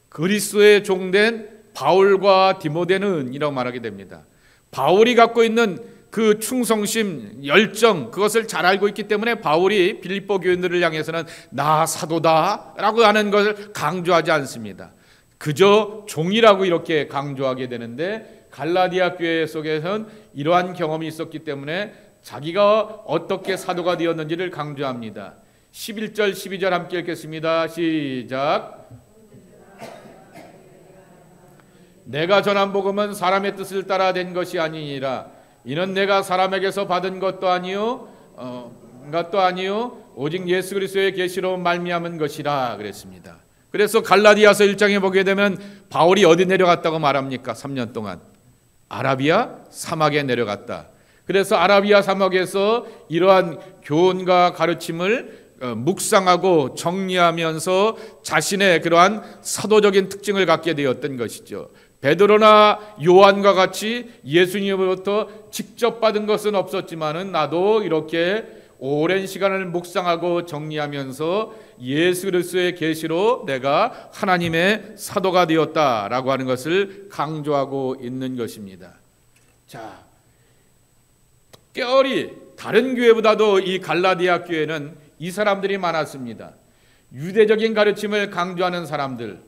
그리스도의 종된 바울과 디모데는 이라고 말하게 됩니다. 바울이 갖고 있는 그 충성심, 열정, 그것을 잘 알고 있기 때문에 바울이 빌립보 교인들을 향해서는 나 사도다라고 하는 것을 강조하지 않습니다. 그저 종이라고 이렇게 강조하게 되는데, 갈라디아 교회 속에서는 이러한 경험이 있었기 때문에 자기가 어떻게 사도가 되었는지를 강조합니다. 11절 12절 함께 읽겠습니다. 시작. 내가 전한 복음은 사람의 뜻을 따라 된 것이 아니니라. 이는 내가 사람에게서 받은 것도 아니요 오직 예수 그리스도의 계시로 말미암은 것이라 그랬습니다. 그래서 갈라디아서 1장에 보게 되면 바울이 어디 내려갔다고 말합니까? 3년 동안 아라비아 사막에 내려갔다. 그래서 아라비아 사막에서 이러한 교훈과 가르침을 묵상하고 정리하면서 자신의 그러한 사도적인 특징을 갖게 되었던 것이죠. 베드로나 요한과 같이 예수님으로부터 직접 받은 것은 없었지만은 나도 이렇게 오랜 시간을 묵상하고 정리하면서 예수 그리스도의 계시로 내가 하나님의 사도가 되었다라고 하는 것을 강조하고 있는 것입니다. 자, 특별히 다른 교회보다도 이 갈라디아 교회는 이 사람들이 많았습니다. 유대적인 가르침을 강조하는 사람들,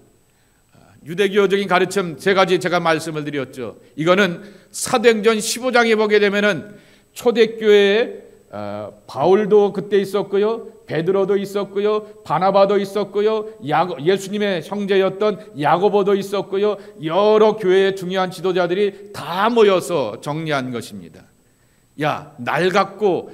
유대교적인 가르침 세 가지 제가 말씀을 드렸죠. 이거는 사도행전 15장에 보게 되면은 초대교회에 바울도 그때 있었고요, 베드로도 있었고요, 바나바도 있었고요, 예수님의 형제였던 야고보도 있었고요, 여러 교회의 중요한 지도자들이 다 모여서 정리한 것입니다. 야, 날 갖고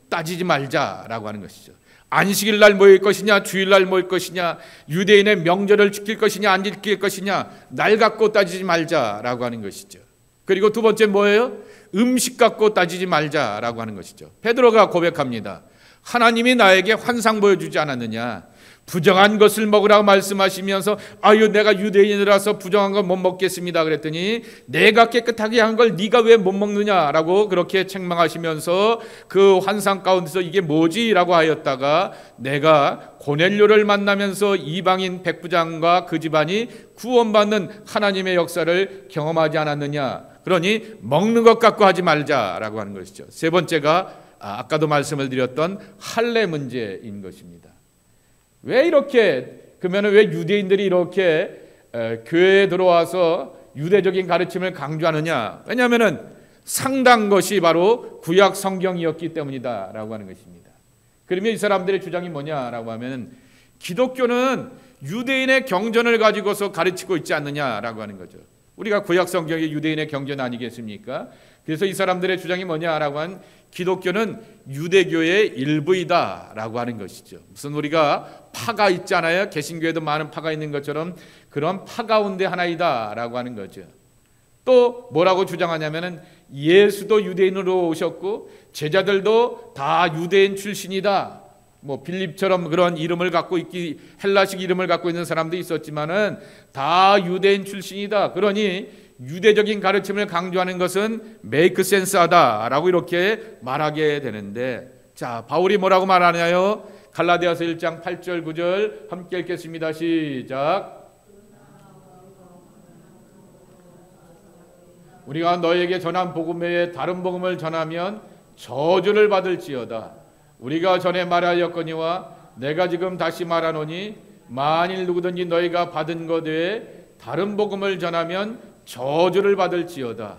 따지지 말자라고 하는 것이죠. 안식일 날 모일 것이냐, 주일 날 모일 것이냐, 유대인의 명절을 지킬 것이냐 안 지킬 것이냐, 날 갖고 따지지 말자라고 하는 것이죠. 그리고 두 번째 뭐예요? 음식 갖고 따지지 말자라고 하는 것이죠. 베드로가 고백합니다. 하나님이 나에게 환상 보여주지 않았느냐? 부정한 것을 먹으라고 말씀하시면서 아유, 내가 유대인이라서 부정한 건 못 먹겠습니다 그랬더니 내가 깨끗하게 한 걸 네가 왜 못 먹느냐라고 그렇게 책망하시면서 그 환상 가운데서 이게 뭐지? 라고 하였다가 내가 고넬료를 만나면서 이방인 백부장과 그 집안이 구원받는 하나님의 역사를 경험하지 않았느냐? 그러니 먹는 것 갖고 하지 말자라고 하는 것이죠. 세 번째가 아까도 말씀을 드렸던 할례 문제인 것입니다. 왜 이렇게, 그러면 왜 유대인들이 이렇게 교회에 들어와서 유대적인 가르침을 강조하느냐? 왜냐하면 상당 것이 바로 구약 성경이었기 때문이다라고 하는 것입니다. 그러면 이 사람들의 주장이 뭐냐라고 하면 기독교는 유대인의 경전을 가지고서 가르치고 있지 않느냐라고 하는 거죠. 우리가 구약 성경이 유대인의 경전 아니겠습니까? 그래서 이 사람들의 주장이 뭐냐라고 하면 기독교는 유대교의 일부이다라고 하는 것이죠. 무슨 우리가 파가 있잖아요. 개신교에도 많은 파가 있는 것처럼 그런 파 가운데 하나이다라고 하는 거죠. 또 뭐라고 주장하냐면은 예수도 유대인으로 오셨고 제자들도 다 유대인 출신이다. 뭐 빌립처럼 그런 이름을 갖고 있기, 헬라식 이름을 갖고 있는 사람도 있었지만은 다 유대인 출신이다. 그러니 유대적인 가르침을 강조하는 것은 메이크 센스하다라고 이렇게 말하게 되는데, 자, 바울이 뭐라고 말하냐요? 갈라디아서 1장 8절 9절 함께 읽겠습니다. 시작. 우리가 너에게 전한 복음 외에 다른 복음을 전하면 저주를 받을지어다. 우리가 전에 말하였거니와 내가 지금 다시 말하노니 만일 누구든지 너희가 받은 것 외에 다른 복음을 전하면 저주를 받을지어다.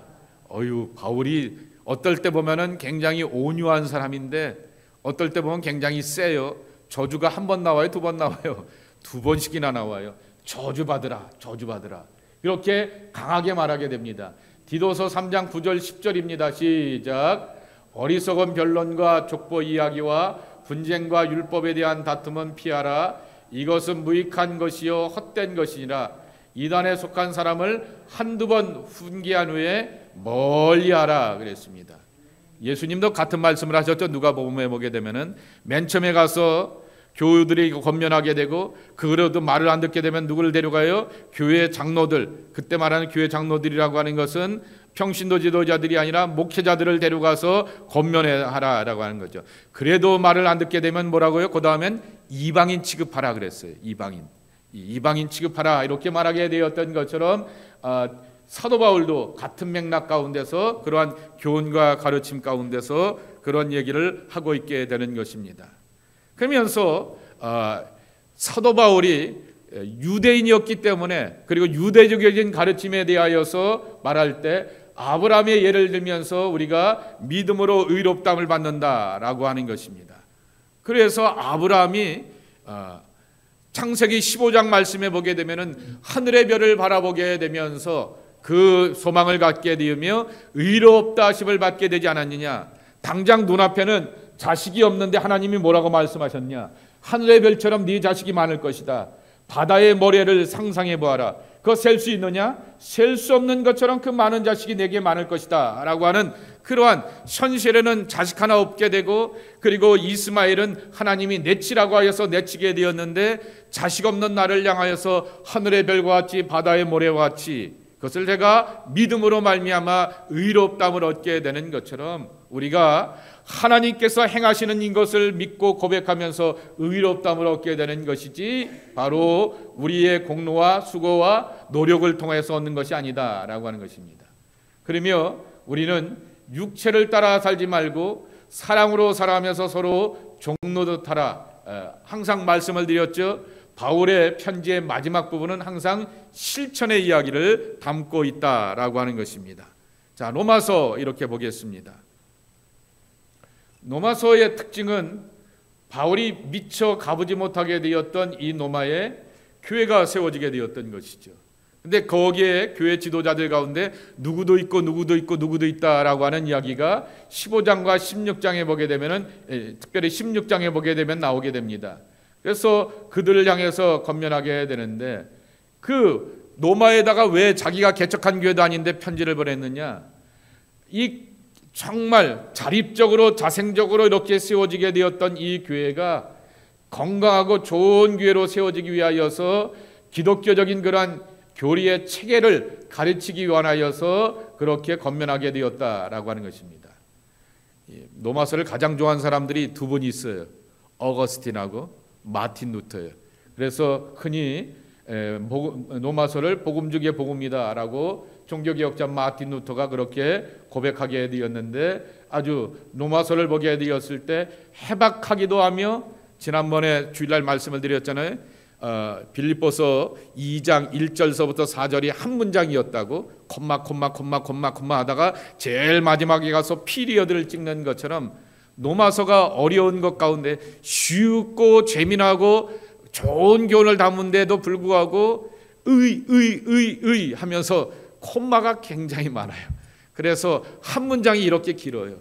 바울이 어떨 때 보면은 굉장히 온유한 사람인데 어떨 때 보면 굉장히 세요. 저주가 한 번 나와요, 두 번 나와요, 두 번씩이나 나와요. 저주 받으라, 저주 받으라. 이렇게 강하게 말하게 됩니다. 디도서 3장 9절 10절입니다. 시작. 어리석은 변론과 족보 이야기와 분쟁과 율법에 대한 다툼은 피하라. 이것은 무익한 것이요 헛된 것이니라. 이단에 속한 사람을 한두 번 훈계한 후에 멀리하라 그랬습니다. 예수님도 같은 말씀을 하셨죠. 누가복음에 보게 되면은 맨 처음에 가서 교우들이 권면하게 되고 그래도 말을 안 듣게 되면 누구를 데려가요? 교회 장로들. 그때 말하는 교회 장로들이라고 하는 것은 평신도 지도자들이 아니라 목회자들을 데려가서 권면하라라고 하는 거죠. 그래도 말을 안 듣게 되면 뭐라고요? 그 다음엔 이방인 취급하라 그랬어요. 이방인 취급하라 이렇게 말하게 되었던 것처럼 사도 바울도 같은 맥락 가운데서 그러한 교훈과 가르침 가운데서 그런 얘기를 하고 있게 되는 것입니다. 그러면서 사도 바울이 유대인이었기 때문에 그리고 유대적인 가르침에 대하여서 말할 때 아브라함의 예를 들면서 우리가 믿음으로 의롭다함을 받는다라고 하는 것입니다. 그래서 아브라함이 창세기 15장 말씀에 보게 되면은 하늘의 별을 바라보게 되면서 그 소망을 갖게 되며 의롭다 하심을 받게 되지 않았느냐. 당장 눈앞에는 자식이 없는데 하나님이 뭐라고 말씀하셨냐. 하늘의 별처럼 네 자식이 많을 것이다. 바다의 모래를 상상해 보아라. 그거 셀 수 있느냐? 셀 수 없는 것처럼 그 많은 자식이 내게 많을 것이다 라고 하는 그러한 현실에는 자식 하나 없게 되고 그리고 이스마엘은 하나님이 내치라고 하여서 내치게 되었는데 자식 없는 나를 향하여서 하늘의 별과 같이 바다의 모래와 같이 그것을 내가 믿음으로 말미암아 의롭다함을 얻게 되는 것처럼 우리가 하나님께서 행하시는 이것을 믿고 고백하면서 의롭다함을 얻게 되는 것이지 바로 우리의 공로와 수고와 노력을 통해서 얻는 것이 아니다라고 하는 것입니다. 그러며 우리는 육체를 따라 살지 말고 사랑으로 살아가면서 서로 종로도 타라. 항상 말씀을 드렸죠. 바울의 편지의 마지막 부분은 항상 실천의 이야기를 담고 있다라고 하는 것입니다. 자, 로마서 이렇게 보겠습니다. 로마서의 특징은 바울이 미처 가보지 못하게 되었던 이 로마에 교회가 세워지게 되었던 것이죠. 근데 거기에 교회 지도자들 가운데 누구도 있고 누구도 있고 누구도 있다라고 하는 이야기가 15장과 16장에 보게 되면은 특별히 16장에 보게 되면 나오게 됩니다. 그래서 그들을 향해서 권면하게 되는데 그 로마에다가 왜 자기가 개척한 교회도 아닌데 편지를 보냈느냐? 이 정말 자립적으로 자생적으로 이렇게 세워지게 되었던 이 교회가 건강하고 좋은 교회로 세워지기 위하여서 기독교적인 그러한 교리의 체계를 가르치기 위하여서 그렇게 권면하게 되었다라고 하는 것입니다. 로마서를 가장 좋아하는 사람들이 두 분이 있어요. 어거스틴하고 마틴 루터예요. 그래서 흔히 로마서를 복음 중의 복음이다라고 종교개혁자 마틴 루터가 그렇게 고백하게 되었는데 아주 로마서를 보게 되었을 때 해박하기도 하며 지난번에 주일날 말씀을 드렸잖아요. 빌립보서 2장 1절서부터 4절이 한 문장이었다고 콤마 하다가 제일 마지막에 가서 피리어드를 찍는 것처럼 로마서가 어려운 것 가운데 쉽고 재미나고 좋은 교훈을 담은데도 불구하고 의 하면서 콤마가 굉장히 많아요. 그래서 한 문장이 이렇게 길어요.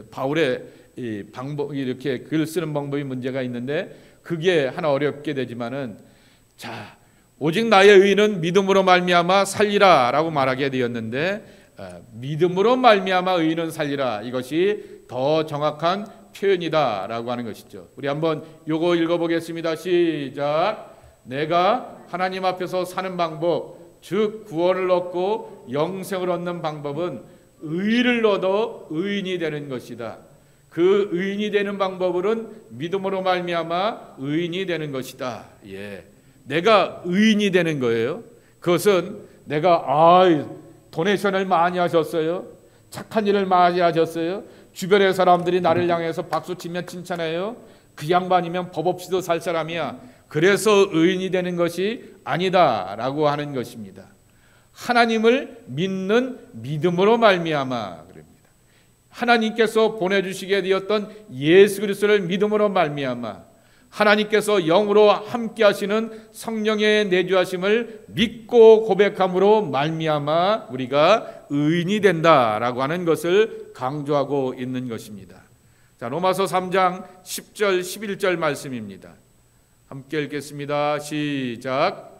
바울의 이 방법 이렇게 글 쓰는 방법이 문제가 있는데 그게 하나 어렵게 되지만은 자 오직 나의 의는 믿음으로 말미암아 살리라라고 말하게 되었는데 믿음으로 말미암아 의는 살리라 이것이 더 정확한 표현이다라고 하는 것이죠. 우리 한번 요거 읽어보겠습니다. 시작. 내가 하나님 앞에서 사는 방법 즉 구원을 얻고 영생을 얻는 방법은 의를 얻어 의인이 되는 것이다. 그 의인이 되는 방법은 믿음으로 말미암아 의인이 되는 것이다. 예, 내가 의인이 되는 거예요. 그것은 내가 도네이션을 많이 하셨어요. 착한 일을 많이 하셨어요. 주변의 사람들이 나를 향해서 박수치면 칭찬해요. 그 양반이면 법 없이도 살 사람이야. 그래서 의인이 되는 것이 아니다라고 하는 것입니다. 하나님을 믿는 믿음으로 말미암아 그럽니다. 하나님께서 보내주시게 되었던 예수 그리스도를 믿음으로 말미암아 하나님께서 영으로 함께 하시는 성령의 내주하심을 믿고 고백함으로 말미암아 우리가 의인이 된다라고 하는 것을 강조하고 있는 것입니다. 자, 로마서 3장 10절 11절 말씀입니다. 함께 읽겠습니다. 시작.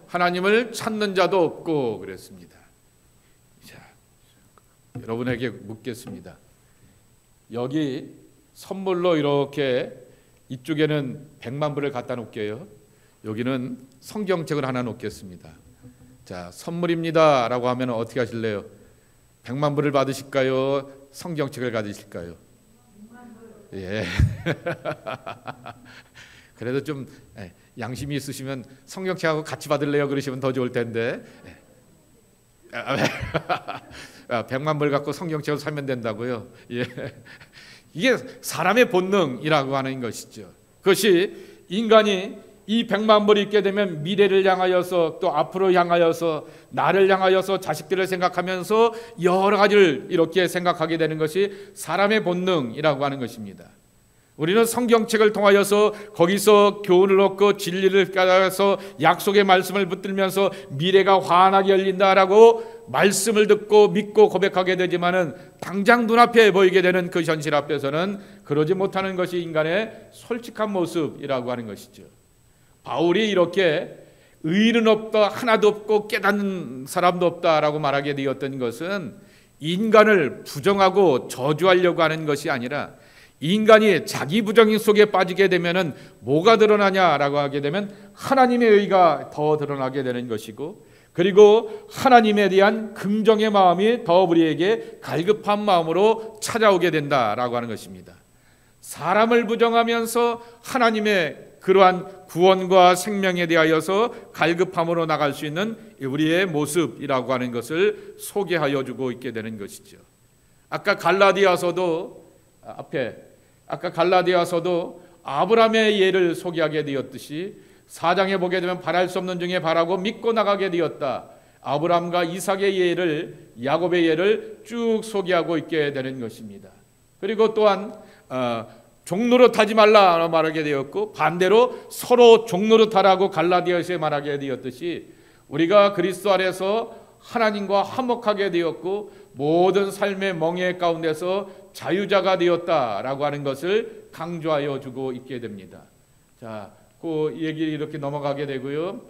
하나님을 찾는 자도 없고 그랬습니다. 자, 여러분에게 묻겠습니다. 여기 선물로 이렇게 이쪽에는 100만 불을 갖다 놓을게요. 여기는 성경책을 하나 놓겠습니다. 자, 선물입니다 라고 하면 어떻게 하실래요? 100만 불을 받으실까요? 성경책을 가지실까요? 예. 그래도 좀 양심이 있으시면 성경책하고 같이 받을래요? 그러시면 더 좋을 텐데 100만 불 갖고 성경책을 사면 된다고요? 예. 이게 사람의 본능이라고 하는 것이죠. 그것이 인간이 이 100만 불이 있게 되면 미래를 향하여서 또 앞으로 향하여서 나를 향하여서 자식들을 생각하면서 여러 가지를 이렇게 생각하게 되는 것이 사람의 본능이라고 하는 것입니다. 우리는 성경책을 통하여서 거기서 교훈을 얻고 진리를 깨달아서 약속의 말씀을 붙들면서 미래가 환하게 열린다라고 말씀을 듣고 믿고 고백하게 되지만은 당장 눈앞에 보이게 되는 그 현실 앞에서는 그러지 못하는 것이 인간의 솔직한 모습이라고 하는 것이죠. 바울이 이렇게 의인은 없다, 하나도 없고 깨닫는 사람도 없다라고 말하게 되었던 것은 인간을 부정하고 저주하려고 하는 것이 아니라 인간이 자기 부정 속에 빠지게 되면은 뭐가 드러나냐라고 하게 되면 하나님의 의가 더 드러나게 되는 것이고, 그리고 하나님에 대한 긍정의 마음이 더 우리에게 갈급한 마음으로 찾아오게 된다라고 하는 것입니다. 사람을 부정하면서 하나님의 그러한 구원과 생명에 대하여서 갈급함으로 나갈 수 있는 우리의 모습이라고 하는 것을 소개하여 주고 있게 되는 것이죠. 아까 갈라디아서도 아브라함의 예를 소개하게 되었듯이 4장에 보게 되면 바랄 수 없는 중에 바라고 믿고 나가게 되었다. 아브라함과 이삭의 예를, 야곱의 예를 쭉 소개하고 있게 되는 것입니다. 그리고 또한 종노릇하지 말라 말하게 되었고, 반대로 서로 종노릇하라고 갈라디아서에 말하게 되었듯이 우리가 그리스도 안에서 하나님과 화목하게 되었고 모든 삶의 멍에 가운데서 자유자가 되었다라고 하는 것을 강조하여 주고 있게 됩니다. 자, 그 얘기 이렇게 넘어가게 되고요.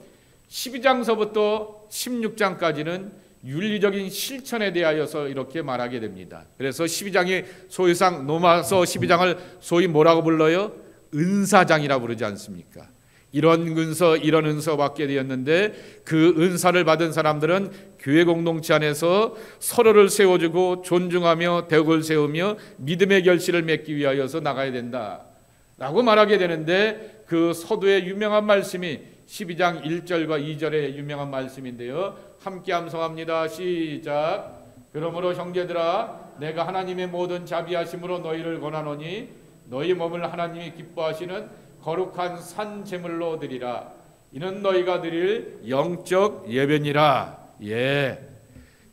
12장서부터 16장까지는 윤리적인 실천에 대하여서 이렇게 말하게 됩니다. 그래서 12장이 소위상 로마서 12장을 소위 뭐라고 불러요? 은사장이라고 부르지 않습니까? 이런 은서 받게 되었는데 그 은사를 받은 사람들은 교회 공동체 안에서 서로를 세워주고 존중하며 대국을 세우며 믿음의 결실을 맺기 위하여서 나가야 된다라고 말하게 되는데, 그 서두의 유명한 말씀이 12장 1절과 2절의 유명한 말씀인데요. 함께 암송합니다. 시작. 그러므로 형제들아, 내가 하나님의 모든 자비하심으로 너희를 권하노니 너희 몸을 하나님이 기뻐하시는 거룩한 산 제물로 드리라. 이는 너희가 드릴 영적 예배니라. 예.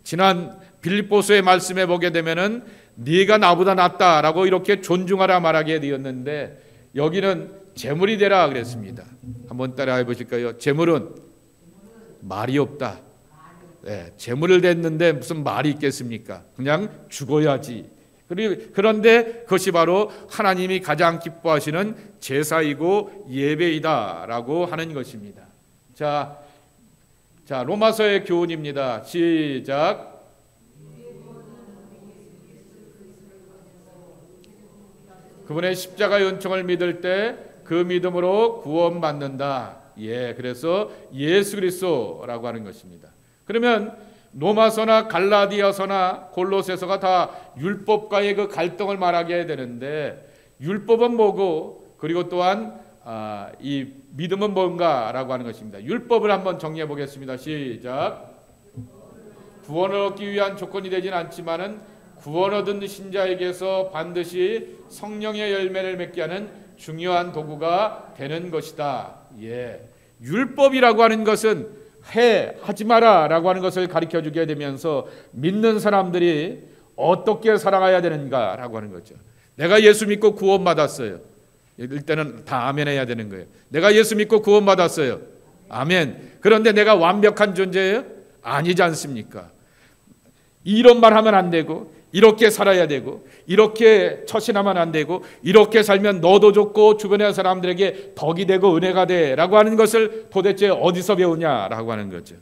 지난 빌립보서의 말씀에 보게 되면은 네가 나보다 낫다라고 이렇게 존중하라 말하게 되었는데, 여기는 제물이 되라 그랬습니다. 한번 따라해 보실까요? 제물은 말이 없다. 네, 제물을 댔는데 무슨 말이 있겠습니까? 그냥 죽어야지. 그런데 그것이 바로 하나님이 가장 기뻐하시는 제사이고 예배이다라고 하는 것입니다. 자, 로마서의 교훈입니다. 시작. 그분의 십자가의 은총을 믿을 때 그 믿음으로 구원받는다. 예, 그래서 예수 그리스도라고 하는 것입니다. 그러면 로마서나 갈라디아서나 골로새서가 다 율법과의 그 갈등을 말하게 되는데, 율법은 뭐고 그리고 또한 이 믿음은 뭔가라고 하는 것입니다. 율법을 한번 정리해 보겠습니다. 시작. 구원을 얻기 위한 조건이 되진 않지만은 구원 얻은 신자에게서 반드시 성령의 열매를 맺게 하는 중요한 도구가 되는 것이다. 예. 율법이라고 하는 것은 하지 마라라고 하는 것을 가르쳐 주게 되면서 믿는 사람들이 어떻게 살아가야 되는가라고 하는 거죠. 내가 예수 믿고 구원받았어요. 이럴 때는 다 아멘 해야 되는 거예요. 내가 예수 믿고 구원받았어요. 아멘. 그런데 내가 완벽한 존재예요? 아니지 않습니까? 이런 말 하면 안 되고, 이렇게 살아야 되고, 이렇게 처신하면 안 되고, 이렇게 살면 너도 좋고 주변의 사람들에게 덕이 되고 은혜가 돼라고 하는 것을 도대체 어디서 배우냐라고 하는 거죠.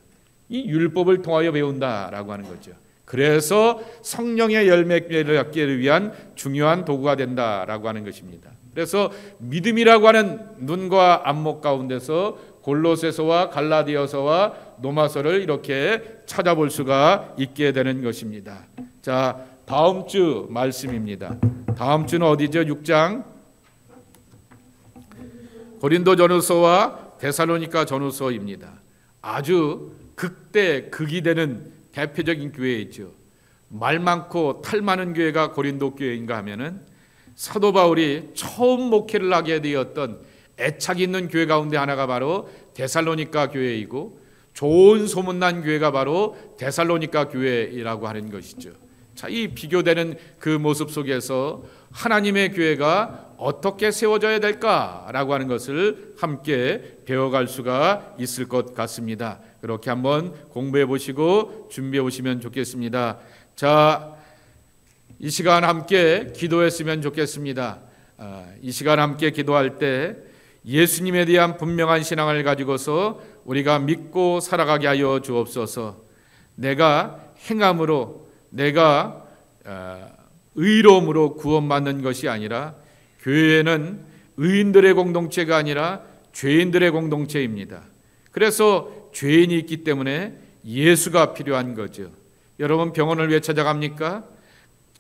이 율법을 통하여 배운다라고 하는 거죠. 그래서 성령의 열매를 얻기 위한 중요한 도구가 된다라고 하는 것입니다. 그래서 믿음이라고 하는 눈과 안목 가운데서 골로새서와 갈라디아서와 로마서를 이렇게 찾아볼 수가 있게 되는 것입니다. 자, 다음 주 말씀입니다. 다음 주는 어디죠? 6장 고린도전후서와 데살로니가 전후서입니다. 아주 극이 되는 대표적인 교회이죠. 말 많고 탈 많은 교회가 고린도 교회인가 하면은 사도 바울이 처음 목회를 하게 되었던 애착 있는 교회 가운데 하나가 바로 데살로니가 교회이고, 좋은 소문난 교회가 바로 데살로니가 교회라고 하는 것이죠. 자, 이 비교되는 그 모습 속에서 하나님의 교회가 어떻게 세워져야 될까라고 하는 것을 함께 배워갈 수가 있을 것 같습니다. 그렇게 한번 공부해 보시고 준비해 보시면 좋겠습니다. 자, 이 시간 함께 기도했으면 좋겠습니다. 이 시간 함께 기도할 때 예수님에 대한 분명한 신앙을 가지고서 우리가 믿고 살아가게 하여 주옵소서. 내가 행함으로, 내가 의로움으로 구원받는 것이 아니라 교회는 의인들의 공동체가 아니라 죄인들의 공동체입니다. 그래서 죄인이 있기 때문에 예수가 필요한 거죠. 여러분 병원을 왜 찾아갑니까?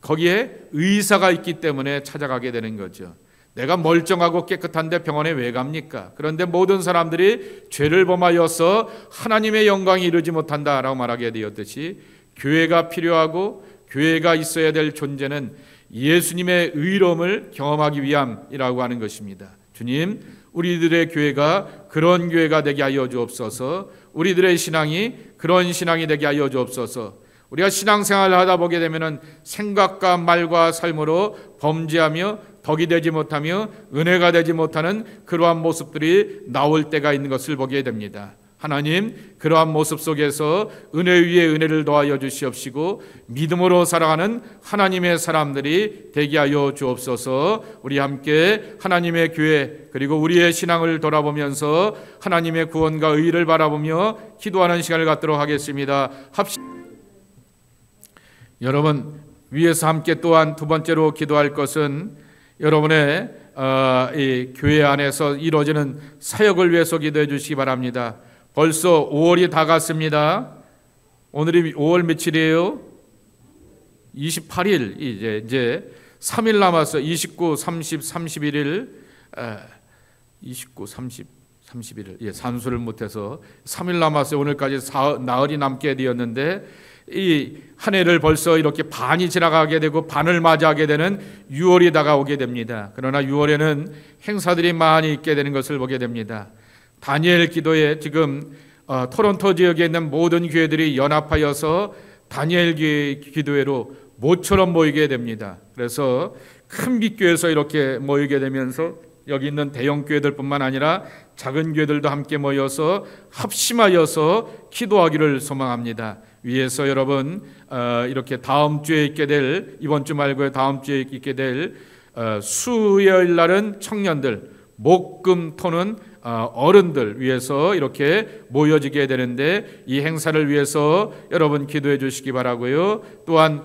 거기에 의사가 있기 때문에 찾아가게 되는 거죠. 내가 멀쩡하고 깨끗한데 병원에 왜 갑니까? 그런데 모든 사람들이 죄를 범하여서 하나님의 영광이 이루지 못한다라고 말하게 되었듯이 교회가 필요하고 교회가 있어야 될 존재는 예수님의 의로움을 경험하기 위함이라고 하는 것입니다. 주님, 우리들의 교회가 그런 교회가 되게 하여 주옵소서. 우리들의 신앙이 그런 신앙이 되게 하여 주옵소서. 우리가 신앙생활을 하다 보게 되면 생각과 말과 삶으로 범죄하며 덕이 되지 못하며 은혜가 되지 못하는 그러한 모습들이 나올 때가 있는 것을 보게 됩니다. 하나님, 그러한 모습 속에서 은혜 위에 은혜를 더하여 주시옵시고 믿음으로 살아가는 하나님의 사람들이 되게 하여 주옵소서. 우리 함께 하나님의 교회 그리고 우리의 신앙을 돌아보면서 하나님의 구원과 의를 바라보며 기도하는 시간을 갖도록 하겠습니다. 여러분, 위에서 함께 또한 두 번째로 기도할 것은 여러분의 이 교회 안에서 이루어지는 사역을 위해서 기도해 주시기 바랍니다. 벌써 5월이 다 갔습니다. 오늘이 5월 며칠이에요? 28일. 이제 3일 남았어. 29, 30, 31일 29, 30, 31일. 산수를 못해서 3일 남았어요. 오늘까지 나흘이 남게 되었는데 이 한 해를 벌써 이렇게 반이 지나가게 되고 반을 맞이하게 되는 6월이 다가오게 됩니다. 그러나 6월에는 행사들이 많이 있게 되는 것을 보게 됩니다. 다니엘 기도에 지금 토론토 지역에 있는 모든 교회들이 연합하여서 다니엘 기도회로 모처럼 모이게 됩니다. 그래서 큰 빛교회에서 이렇게 모이게 되면서 여기 있는 대형 교회들뿐만 아니라 작은 교회들도 함께 모여서 합심하여서 기도하기를 소망합니다. 위에서 여러분 이렇게 다음 주에 있게 될, 이번 주 말고 다음 주에 있게 될 수요일 날은 청년들, 목금토는 어른들 위해서 이렇게 모여지게 되는데 이 행사를 위해서 여러분 기도해 주시기 바라고요. 또한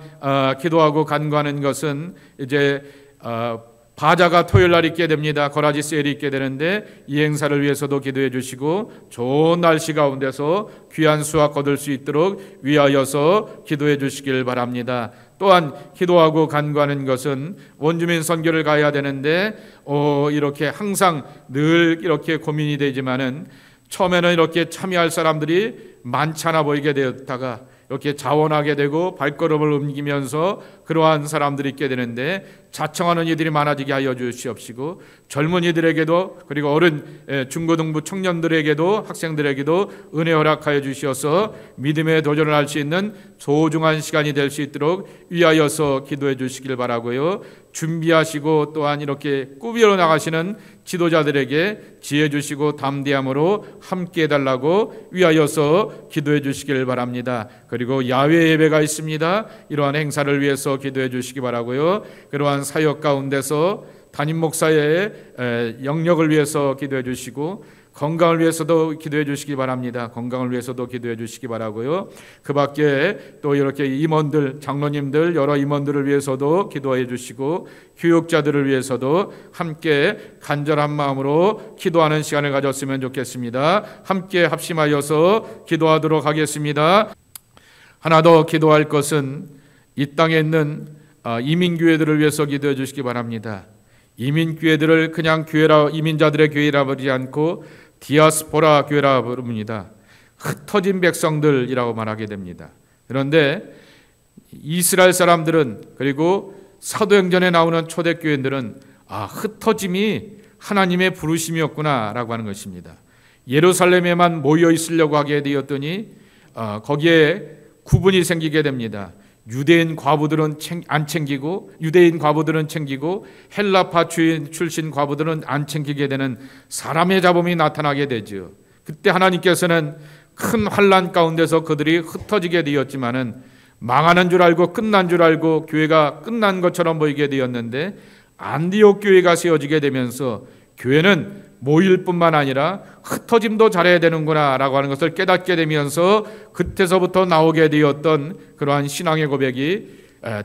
기도하고 간구하는 것은 이제 바자가 토요일 날 있게 됩니다. 거라지 세일이 있게 되는데 이 행사를 위해서도 기도해 주시고 좋은 날씨 가운데서 귀한 수확 거둘 수 있도록 위하여서 기도해 주시길 바랍니다. 또한 기도하고 간구하는 것은 원주민 선교를 가야 되는데 이렇게 항상 늘 이렇게 고민이 되지만은 처음에는 이렇게 참여할 사람들이 많지 않아 보이게 되었다가 이렇게 자원하게 되고 발걸음을 옮기면서 그러한 사람들이 있게 되는데 자청하는 이들이 많아지게 하여 주시옵시고 젊은이들에게도 그리고 어른 중고등부 청년들에게도 학생들에게도 은혜 허락하여 주시어서 믿음의 도전을 할 수 있는 소중한 시간이 될 수 있도록 위하여서 기도해 주시길 바라고요. 준비하시고 또한 이렇게 꾸미러 나가시는 지도자들에게 지혜 주시고 담대함으로 함께 해달라고 위하여서 기도해 주시길 바랍니다. 그리고 야외 예배가 있습니다. 이러한 행사를 위해서 기도해 주시기 바라고요. 그러한 사역 가운데서 담임 목사의 영역을 위해서 기도해 주시고 건강을 위해서도 기도해 주시기 바랍니다. 건강을 위해서도 기도해 주시기 바라고요. 그 밖에 또 이렇게 임원들, 장로님들, 여러 임원들을 위해서도 기도해 주시고 교육자들을 위해서도 함께 간절한 마음으로 기도하는 시간을 가졌으면 좋겠습니다. 함께 합심하여서 기도하도록 하겠습니다. 하나 더 기도할 것은 이 땅에 있는 이민교회들을 위해서 기도해 주시기 바랍니다. 이민교회들을 그냥 이민자들의 교회라 부르지 않고 디아스포라 교회라 부릅니다. 흩어진 백성들이라고 말하게 됩니다. 그런데 이스라엘 사람들은 그리고 사도행전에 나오는 초대교회들은 흩어짐이 하나님의 부르심이었구나라고 하는 것입니다. 예루살렘에만 모여 있으려고 하게 되었더니 거기에 구분이 생기게 됩니다. 유대인 과부들은 안 챙기고 유대인 과부들은 챙기고 헬라파 출신 과부들은 안 챙기게 되는 사람의 잡음이 나타나게 되죠. 그때 하나님께서는 큰 환난 가운데서 그들이 흩어지게 되었지만은 망하는 줄 알고 끝난 줄 알고 교회가 끝난 것처럼 보이게 되었는데 안디옥 교회가 세워지게 되면서 교회는 모일 뿐만 아니라 흩어짐도 잘해야 되는구나 라고 하는 것을 깨닫게 되면서 그때서부터 나오게 되었던 그러한 신앙의 고백이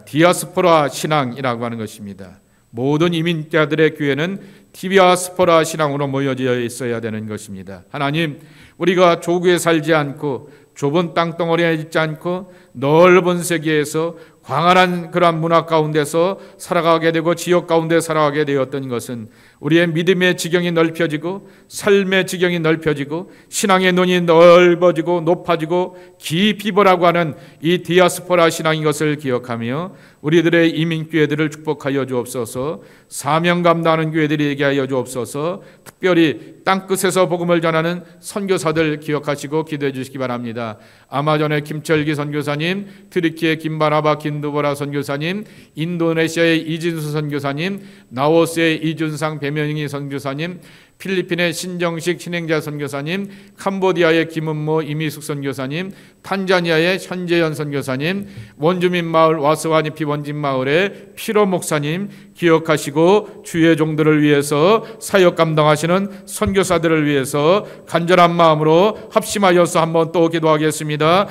디아스포라 신앙이라고 하는 것입니다. 모든 이민자들의 교회는 디아스포라 신앙으로 모여져 있어야 되는 것입니다. 하나님, 우리가 조국에 살지 않고 좁은 땅덩어리에 있지 않고 넓은 세계에서 광활한 그러한 문화 가운데서 살아가게 되고 지역 가운데 살아가게 되었던 것은 우리의 믿음의 지경이 넓혀지고 삶의 지경이 넓혀지고 신앙의 눈이 넓어지고 높아지고 깊이 보라고 하는 이 디아스포라 신앙인 것을 기억하며 우리들의 이민교회들을 축복하여 주옵소서. 사명 감당하는 교회들이 되게 하여 주옵소서. 특별히 땅끝에서 복음을 전하는 선교사들 기억하시고 기도해 주시기 바랍니다. 아마존의 김철기 선교사님, 트리키의 김바나바 긴두보라 선교사님, 인도네시아의 이진수 선교사님, 나오스의 이준상 배명희 선교사님, 필리핀의 신정식 신행자 선교사님, 캄보디아의 김은모 이미숙 선교사님, 탄자니아의 현재현 선교사님, 원주민 마을 와스와니피 원진 마을의 피로 목사님 기억하시고 주의 종들을 위해서 사역 감당하시는 선교사들을 위해서 간절한 마음으로 합심하여서 한번 또 기도하겠습니다.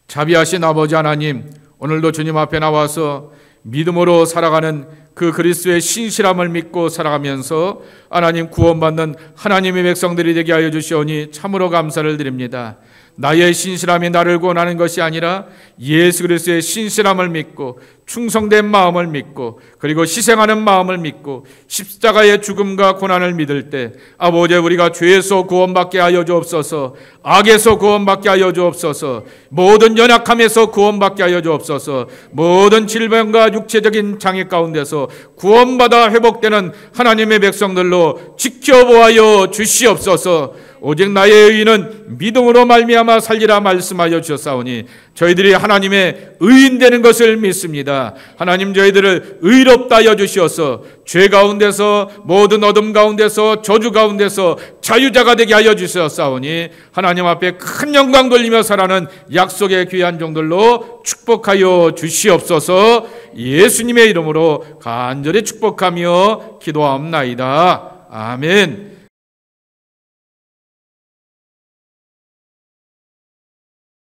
자비하신 아버지 하나님, 오늘도 주님 앞에 나와서 믿음으로 살아가는 그 그리스도의 신실함을 믿고 살아가면서 하나님 구원받는 하나님의 백성들이 되게 하여 주시오니 참으로 감사를 드립니다. 나의 신실함이 나를 구원하는 것이 아니라 예수 그리스도의 신실함을 믿고 충성된 마음을 믿고 그리고 희생하는 마음을 믿고 십자가의 죽음과 고난을 믿을 때 아버지, 우리가 죄에서 구원받게 하여 주옵소서. 악에서 구원받게 하여 주옵소서. 모든 연약함에서 구원받게 하여 주옵소서. 모든 질병과 육체적인 장애 가운데서 구원받아 회복되는 하나님의 백성들로 지켜보아여 주시옵소서. 오직 나의 의인은 믿음으로 말미암아 살리라 말씀하여 주셨사오니 저희들이 하나님의 의인 되는 것을 믿습니다. 하나님, 저희들을 의롭다 하여 주시어서 죄 가운데서 모든 어둠 가운데서 저주 가운데서 자유자가 되게 하여 주셨사오니 하나님 앞에 큰 영광 돌리며 살아가는 약속의 귀한 종들로 축복하여 주시옵소서. 예수님의 이름으로 간절히 축복하며 기도하옵나이다. 아멘.